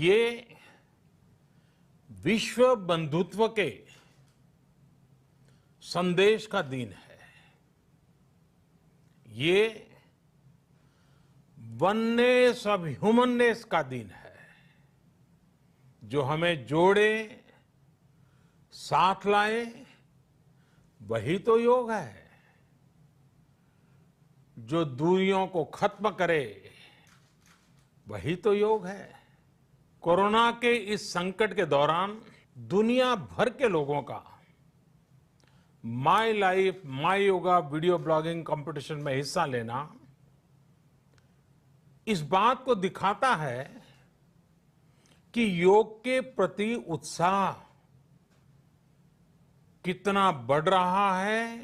ये विश्व बंधुत्व के संदेश का दिन है। ये वननेस ऑफ ह्यूमननेस का दिन है, जो हमें जोड़े, साथ लाए, वही तो योग है। जो दूरियों को खत्म करे, वही तो योग है। कोरोना के इस संकट के दौरान दुनिया भर के लोगों का my life my yoga video blogging competition में हिस्सा लेना इस बात को दिखाता है कि योग के प्रति उत्साह कितना बढ़ रहा है,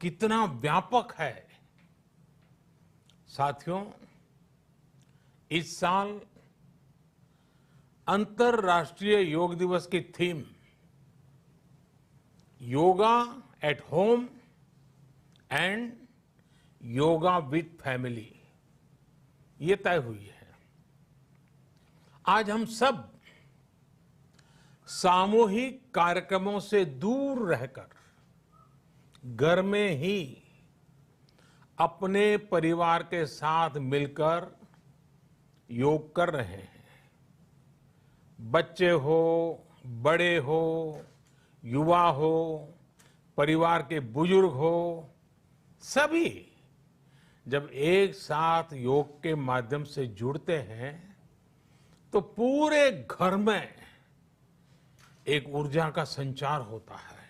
कितना व्यापक है। साथियों, इस साल अंतर्राष्ट्रीय योग दिवस की theme yoga at home and yoga with family ये तय हुई है। आज हम सब सामूहिक कार्यक्रमों से दूर रहकर घर में ही अपने परिवार के साथ मिलकर योग कर रहे हैं। बच्चे हो, बड़े हो, युवा हो, परिवार के बुजुर्ग हो, सभी जब एक साथ योग के माध्यम से जुड़ते हैं तो पूरे घर में एक ऊर्जा का संचार होता है।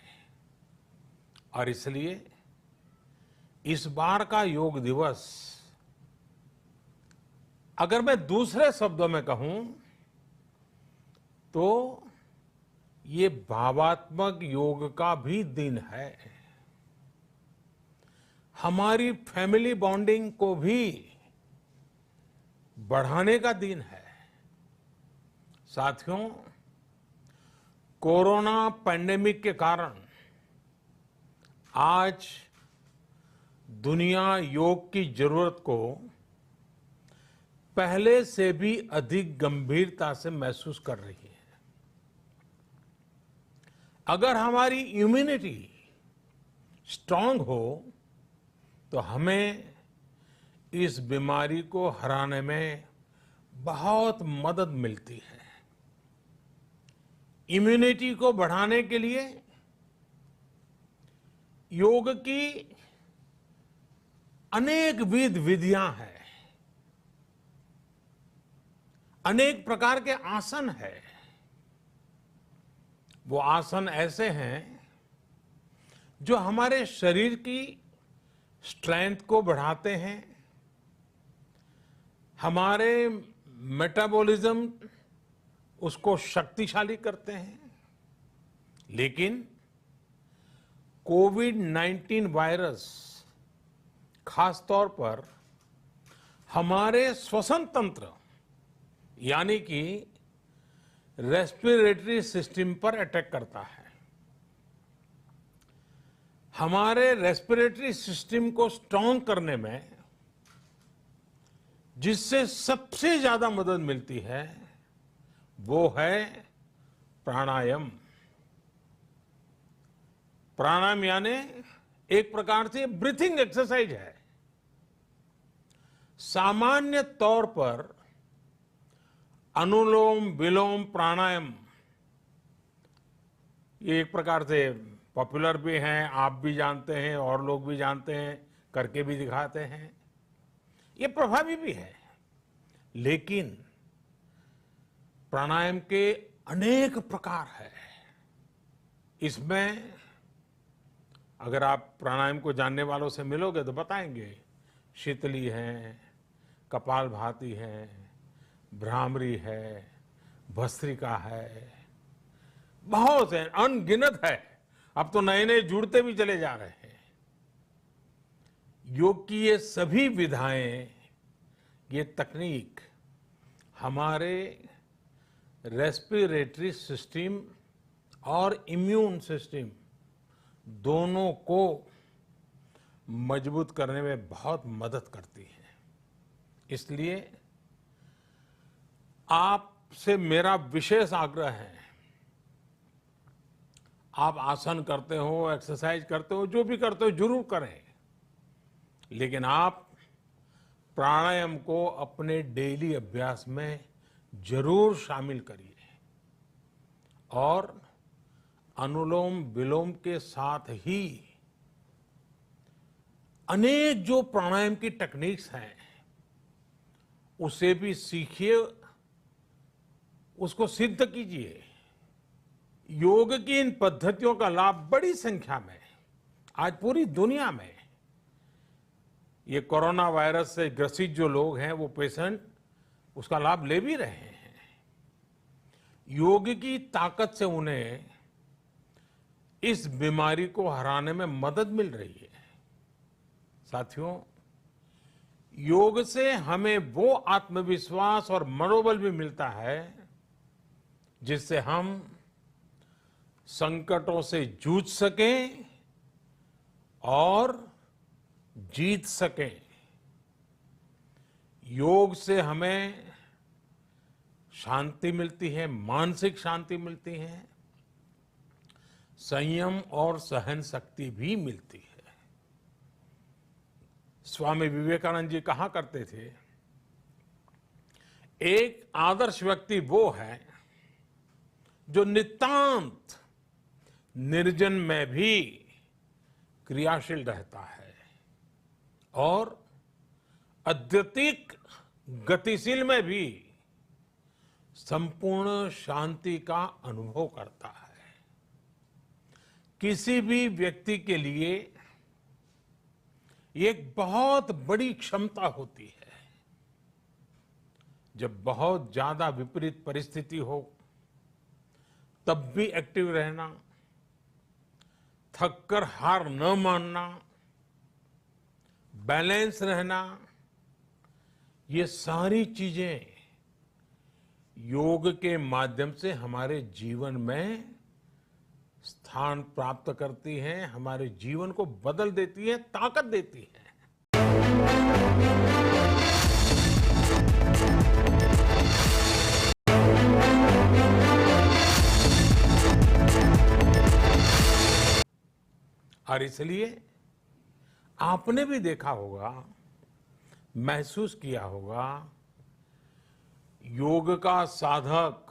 और इसलिए इस बार का योग दिवस, अगर मैं दूसरे शब्दों में कहूं तो ये भावात्मक योग का भी दिन है। हमारी फैमिली बॉन्डिंग को भी बढ़ाने का दिन है। साथियों, कोरोना पैंडेमिक के कारण आज दुनिया योग की जरूरत को पहले से भी अधिक गंभीरता से महसूस कर रही है। अगर हमारी इम्यूनिटी स्ट्रांग हो तो हमें इस बीमारी को हराने में बहुत मदद मिलती है। इम्यूनिटी को बढ़ाने के लिए योग की अनेक विध विधियां हैं, अनेक प्रकार के आसन हैं। वो आसन ऐसे हैं जो हमारे शरीर की स्ट्रेंथ को बढ़ाते हैं, हमारे मेटाबॉलिज्म उसको शक्तिशाली करते हैं। लेकिन कोविड-19 वायरस खास तौर पर हमारे श्वसन तंत्र यानी कि रेस्पिरेटरी सिस्टम पर अटैक करता है। हमारे रेस्पिरेटरी सिस्टम को स्ट्रांग करने में जिससे सबसे ज्यादा मदद मिलती है वो है प्राणायाम। प्राणायाम यानी एक प्रकार से ब्रीथिंग एक्सरसाइज है। सामान्य तौर पर अनुलोम विलोम प्राणायाम ये एक प्रकार से पॉपुलर भी हैं, आप भी जानते हैं और लोग भी जानते हैं, करके भी दिखाते हैं। ये प्रभावी भी है। लेकिन प्राणायाम के अनेक प्रकार हैं। इसमें अगर आप प्राणायाम को जानने वालों से मिलोगे तो बताएंगे शीतली है, कपालभाति है, भ्रामरी है, भस्त्रिका है, बहुत है, अनगिनत है। अब तो नए नए जुड़ते भी चले जा रहे हैं। योग की ये सभी विधाएं, ये तकनीक हमारे रेस्पिरेटरी सिस्टम और इम्यून सिस्टम दोनों को मजबूत करने में बहुत मदद करती है। इसलिए आप से मेरा विशेष आग्रह है, आप आसन करते हो, एक्सरसाइज करते हो, जो भी करते हो जरूर करें, लेकिन आप प्राणायाम को अपने डेली अभ्यास में जरूर शामिल करिए और अनुलोम विलोम के साथ ही अनेक जो प्राणायाम की टेक्निक्स हैं उसे भी सीखिए, उसको सिद्ध कीजिए। योग की इन पद्धतियों का लाभ बड़ी संख्या में आज पूरी दुनिया में ये कोरोना वायरस से ग्रसित जो लोग हैं वो पेशेंट उसका लाभ ले भी रहे हैं। योग की ताकत से उन्हें इस बीमारी को हराने में मदद मिल रही है। साथियों, योग से हमें वो आत्मविश्वास और मनोबल भी मिलता है जिससे हम संकटों से जूझ सकें और जीत सकें। योग से हमें शांति मिलती है, मानसिक शांति मिलती है, संयम और सहन शक्ति भी मिलती है। स्वामी विवेकानंद जी कहा करते थे, एक आदर्श व्यक्ति वो है जो नितांत निर्जन में भी क्रियाशील रहता है और अत्यधिक गतिशील में भी संपूर्ण शांति का अनुभव करता है। किसी भी व्यक्ति के लिए ये एक बहुत बड़ी क्षमता होती है, जब बहुत ज्यादा विपरीत परिस्थिति हो तब भी एक्टिव रहना, थककर हार न मानना, बैलेंस रहना, ये सारी चीजें योग के माध्यम से हमारे जीवन में स्थान प्राप्त करती हैं, हमारे जीवन को बदल देती है, ताकत देती है। और इसलिए आपने भी देखा होगा, महसूस किया होगा, योग का साधक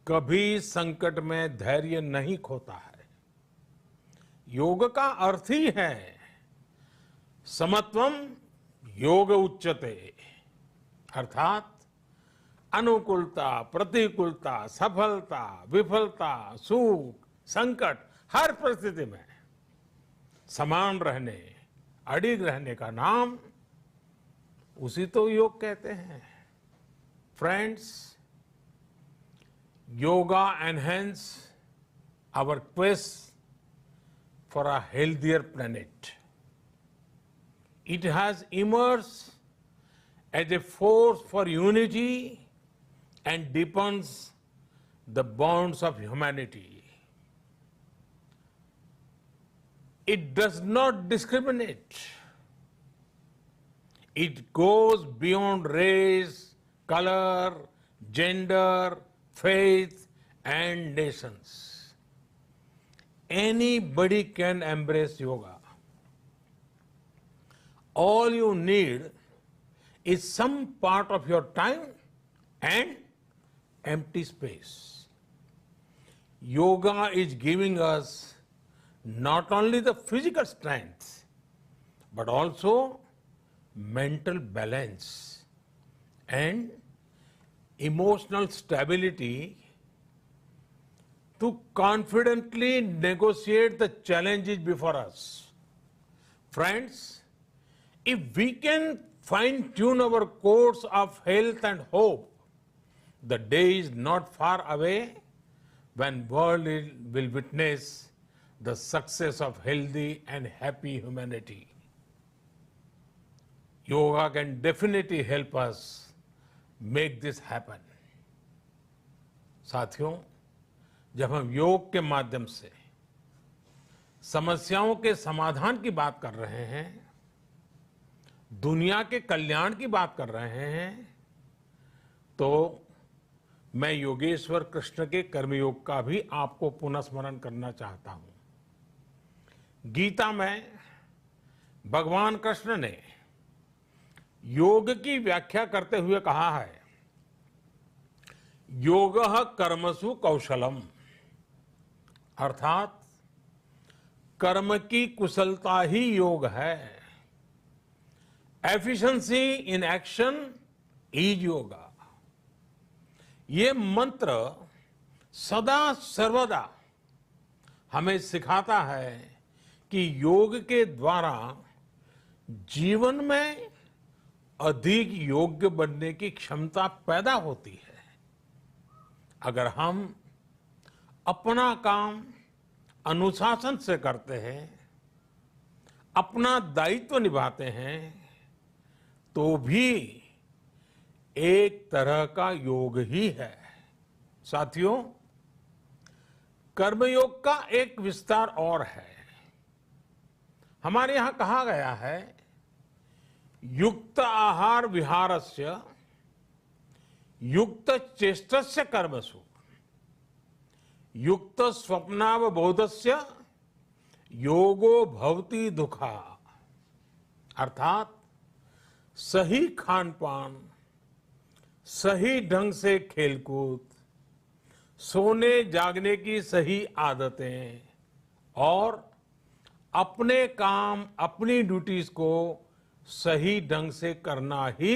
कभी संकट में धैर्य नहीं खोता है। योग का अर्थ ही है समत्वम योग उच्यते, अर्थात अनुकूलता, प्रतिकूलता, सफलता, विफलता, सुख, संकट, हर परिस्थिति में समान रहने, अडिग रहने का नाम उसी तो योग कहते हैं। Friends, yoga enhance our quest for a healthier planet. It has emerged as a force for unity and deepens the bonds of humanity. It does not discriminate. It goes beyond race, color, gender, faith and nations. Anybody can embrace yoga. All you need is some part of your time and empty space. Yoga is giving us not only the physical strength, but also mental balance and emotional stability to confidently negotiate the challenges before us. Friends, if we can fine-tune our course of health and hope, the day is not far away when world will witness the success of healthy and happy humanity. Yoga can definitely help us make this happen. साथियों, जब हम योग के माध्यम से समस्याओं के समाधान की बात कर रहे हैं, दुनिया के कल्याण की बात कर रहे हैं, तो मैं योगेश्वर कृष्ण के कर्मयोग का भी आपको पुनः स्मरण करना चाहता हूं। गीता में भगवान कृष्ण ने योग की व्याख्या करते हुए कहा है, योगः कर्मसु कौशलम, अर्थात कर्म की कुशलता ही योग है। Efficiency in action is yoga. ये मंत्र सदा सर्वदा हमें सिखाता है कि योग के द्वारा जीवन में अधिक योग्य बनने की क्षमता पैदा होती है। अगर हम अपना काम अनुशासन से करते हैं, अपना दायित्व निभाते हैं, तो भी एक तरह का योग ही है। साथियों, कर्मयोग का एक विस्तार और है। हमारे यहां कहा गया है, युक्त आहार विहारस्य युक्त चेष्टस्य कर्मसु युक्त स्वप्नावबोधस्य योगो भवति दुखा। अर्थात सही खान पान, सही ढंग से खेलकूद, सोने जागने की सही आदतें और अपने काम, अपनी ड्यूटीज को सही ढंग से करना ही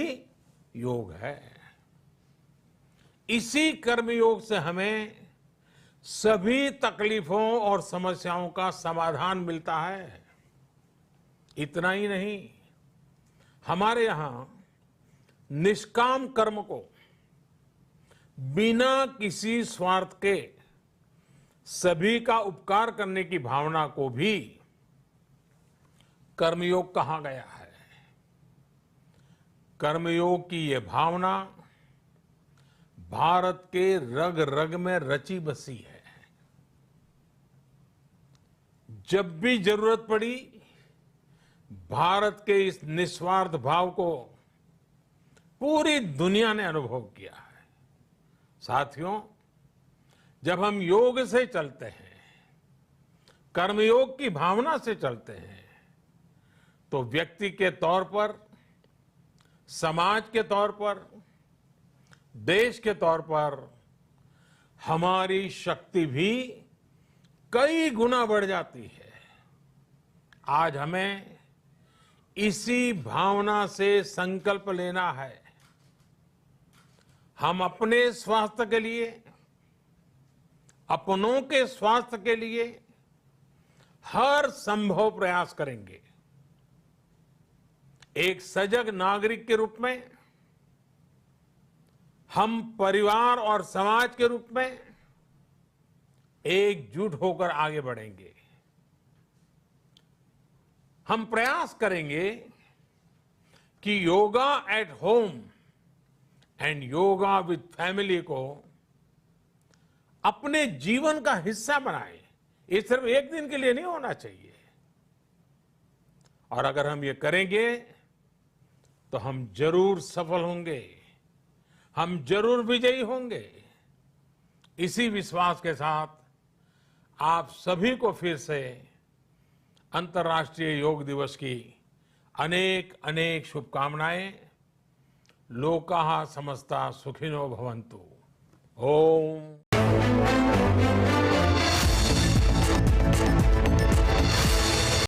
योग है। इसी कर्मयोग से हमें सभी तकलीफों और समस्याओं का समाधान मिलता है। इतना ही नहीं, हमारे यहां निष्काम कर्म को बिना किसी स्वार्थ के सभी का उपकार करने की भावना को भी कर्मयोग कहा गया है। कर्मयोग की ये भावना भारत के रग रग में रची बसी है। जब भी जरूरत पड़ी, भारत के इस निस्वार्थ भाव को पूरी दुनिया ने अनुभव किया है। साथियों, जब हम योग से चलते हैं, कर्मयोग की भावना से चलते हैं, तो व्यक्ति के तौर पर, समाज के तौर पर, देश के तौर पर हमारी शक्ति भी कई गुना बढ़ जाती है। आज हमें इसी भावना से संकल्प लेना है। हम अपने स्वास्थ्य के लिए, अपनों के स्वास्थ्य के लिए हर संभव प्रयास करेंगे। एक सजग नागरिक के रूप में हम परिवार और समाज के रूप में एकजुट होकर आगे बढ़ेंगे। हम प्रयास करेंगे कि yoga at home and yoga with family को अपने जीवन का हिस्सा बनाएं। ये सिर्फ एक दिन के लिए नहीं होना चाहिए। और अगर हम ये करेंगे तो हम जरूर सफल होंगे, हम जरूर विजयी होंगे। इसी विश्वास के साथ आप सभी को फिर से अंतर्राष्ट्रीय योग दिवस की अनेक अनेक शुभकामनाएं। लोकाः समस्ता सुखिनो भवन्तु। ओम।